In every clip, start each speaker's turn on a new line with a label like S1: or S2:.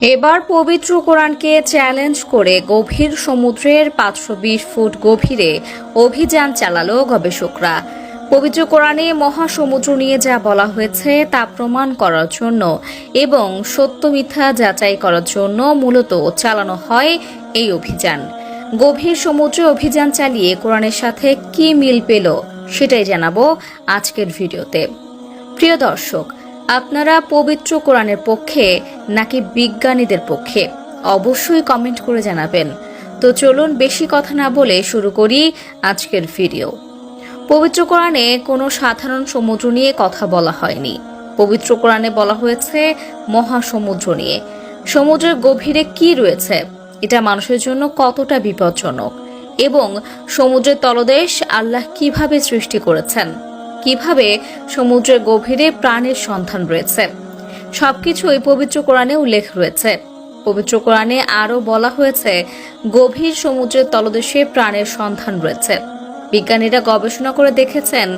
S1: এবার পবিত্র কোরআনকে চ্যালেঞ্জ করে গভীর সমুদ্রের 520 ফুট গভীরে অভিযান চালালো গবেষকরা। পবিত্র কোরআনে মহাসমুদ্র নিয়ে যা বলা হয়েছে তা প্রমাণ করার জন্য এবং সত্য মিথ্যা যাচাই করার জন্য মূলত চালানো হয় এই অভিযান। গভীর সমুদ্রে অভিযান চালিয়ে কোরআনের সাথে কি মিল পেল সেটাই জানাবো আজকের ভিডিওতে। প্রিয় দর্শক, আপনারা পবিত্র কোরআনের পক্ষে নাকি বিজ্ঞানীদের পক্ষে অবশ্যই কমেন্ট করে জানাবেন। তো চলুন বেশি কথা না বলে শুরু করি আজকের ভিডিও। পবিত্র কোরআনে কোনো সাধারণ সমুদ্র নিয়ে কথা বলা হয়নি। পবিত্র কোরআনে বলা হয়েছে মহাসমুদ্র নিয়ে। সমুদ্রের গভীরে কি রয়েছে, এটা মানুষের জন্য কতটা বিপজ্জনক, এবং সমুদ্রের তলদেশ আল্লাহ কিভাবে সৃষ্টি করেছেন, কিভাবে সমুদ্রের গভীরে প্রাণের সন্ধান রয়েছে, সবকিছুই পবিত্র কোরআনে উল্লেখ রয়েছে। পবিত্র কোরআনে আরও বলা হয়েছে গভীর সমুদ্রের তলদেশে প্রাণের সন্ধান রয়েছে। বিজ্ঞানীরা গবেষণা করে দেখেছেন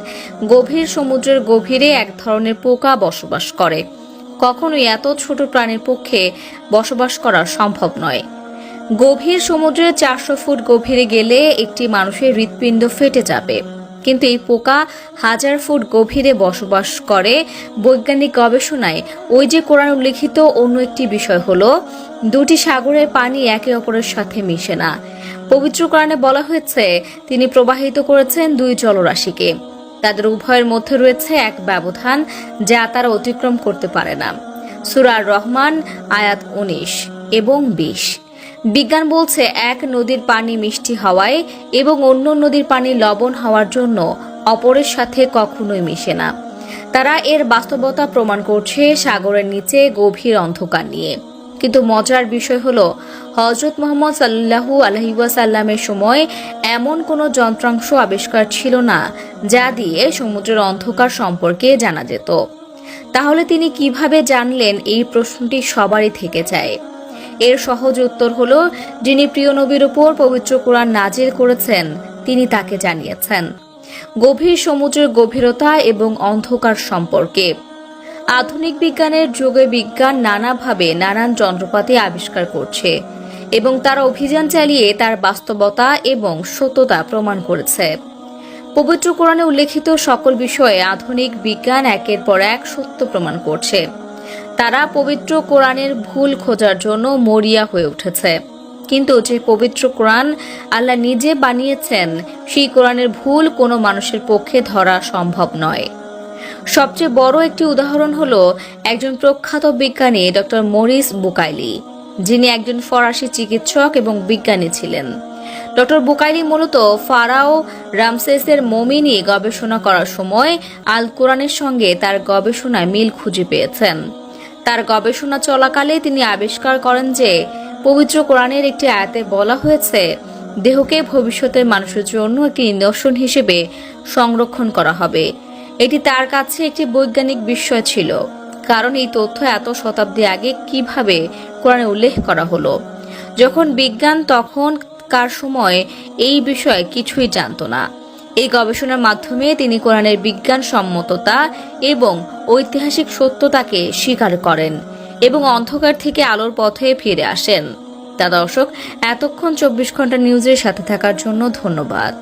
S1: গভীর সমুদ্রের গভীরে এক ধরনের পোকা বসবাস করে। কখনোই এত ছোট প্রাণীর পক্ষে বসবাস করা সম্ভব নয়। গভীর সমুদ্রে 400 ফুট গভীরে গেলে একটি মানুষের হৃৎপিণ্ড ফেটে যাবে, কিন্তু এই পোকা 1000 ফুট গভীরে বসবাস করে। বৈজ্ঞানিক গবেষণায় ওই যে কোরআন উল্লেখিত অন্য একটি বিষয় হলো দুটি সাগরের পানি একে অপরের সাথে মিশে না। পবিত্র কোরআনে বলা হয়েছে তিনি প্রবাহিত করেছেন দুই জলরাশিকে, তাদের উভয়ের মধ্যে রয়েছে এক ব্যবধান যা তারা অতিক্রম করতে পারে না। সূরা রহমান আয়াত 19 এবং 20। বিজ্ঞান বলছে এক নদীর পানি মিষ্টি হওয়ায় এবং অন্য নদীর পানি লবণ হওয়ার জন্য অপরের সাথে কখনোই মিশে না। তারা এর বাস্তবতা প্রমাণ করছে সাগরের নিচে গভীর অন্ধকার নিয়ে। কিন্তু মজার বিষয় হলো হযরত মুহাম্মদ সাল্লাল্লাহু আলাইহি ওয়াসাল্লামের সময় এমন কোনো যন্ত্রাংশ আবিষ্কার ছিল না যা দিয়ে সমুদ্রের অন্ধকার সম্পর্কে জানা যেত। তাহলে তিনি কিভাবে জানলেন, এই প্রশ্নটি সবারই থেকে যায়। এর সহজ উত্তর হলো যিনি প্রিয় নবীর উপর পবিত্র কোরআন নাজিল করেছেন তিনি তাকে জানিয়েছেন গভীর সমুদ্রের গভীরতা এবং অন্ধকার সম্পর্কে। আধুনিক বিজ্ঞানের যুগে বিজ্ঞান নানাভাবে নানান যন্ত্রপাতি আবিষ্কার করছে এবং তারা অভিযান চালিয়ে তার বাস্তবতা এবং সত্যতা প্রমাণ করেছে। পবিত্র কোরআনে উল্লেখিত সকল বিষয়ে আধুনিক বিজ্ঞান একের পর এক সত্য প্রমাণ করছে। তারা পবিত্র কোরআনের ভুল খোঁজার জন্য মরিয়া হয়ে উঠেছে, কিন্তু যে পবিত্র কোরআন আল্লাহ নিজে বানিয়েছেন সেই কোরআনের ভুল কোনো মানুষের পক্ষে ধরা সম্ভব নয়। সবচেয়ে বড় একটি উদাহরণ হলো একজন প্রখ্যাত বিজ্ঞানী ডক্টর মরিস বুকাইলি, যিনি একজন ফরাসি চিকিৎসক এবং বিজ্ঞানী ছিলেন। ডক্টর বুকাইলি মূলত ফারাও রামসেসের মমি নিয়ে গবেষণা করার সময় আল কোরআনের সঙ্গে তার গবেষণায় মিল খুঁজে পেয়েছেন। তার গবেষণা চলাকালে তিনি আবিষ্কার করেন যে পবিত্র কোরআনের একটি আয়াতে বলা হয়েছে দেহকে ভবিষ্যতের মানুষের জন্য একটি নিদর্শন হিসেবে সংরক্ষণ করা হবে। এটি তার কাছে একটি বৈজ্ঞানিক বিস্ময় ছিল, কারণ এই তথ্য এত শতাব্দী আগে কিভাবে কোরআনে উল্লেখ করা হলো, যখন বিজ্ঞান তখনকার সময় এই বিষয়ে কিছুই জানত না। এই গবেষণার মাধ্যমে তিনি কোরআনের বিজ্ঞানসম্মততা এবং ঐতিহাসিক সত্যতাকে স্বীকার করেন এবং অন্ধকার থেকে আলোর পথে ফিরে আসেন। তা দর্শক, এতক্ষণ 24 ঘন্টা নিউজের সাথে থাকার জন্য ধন্যবাদ।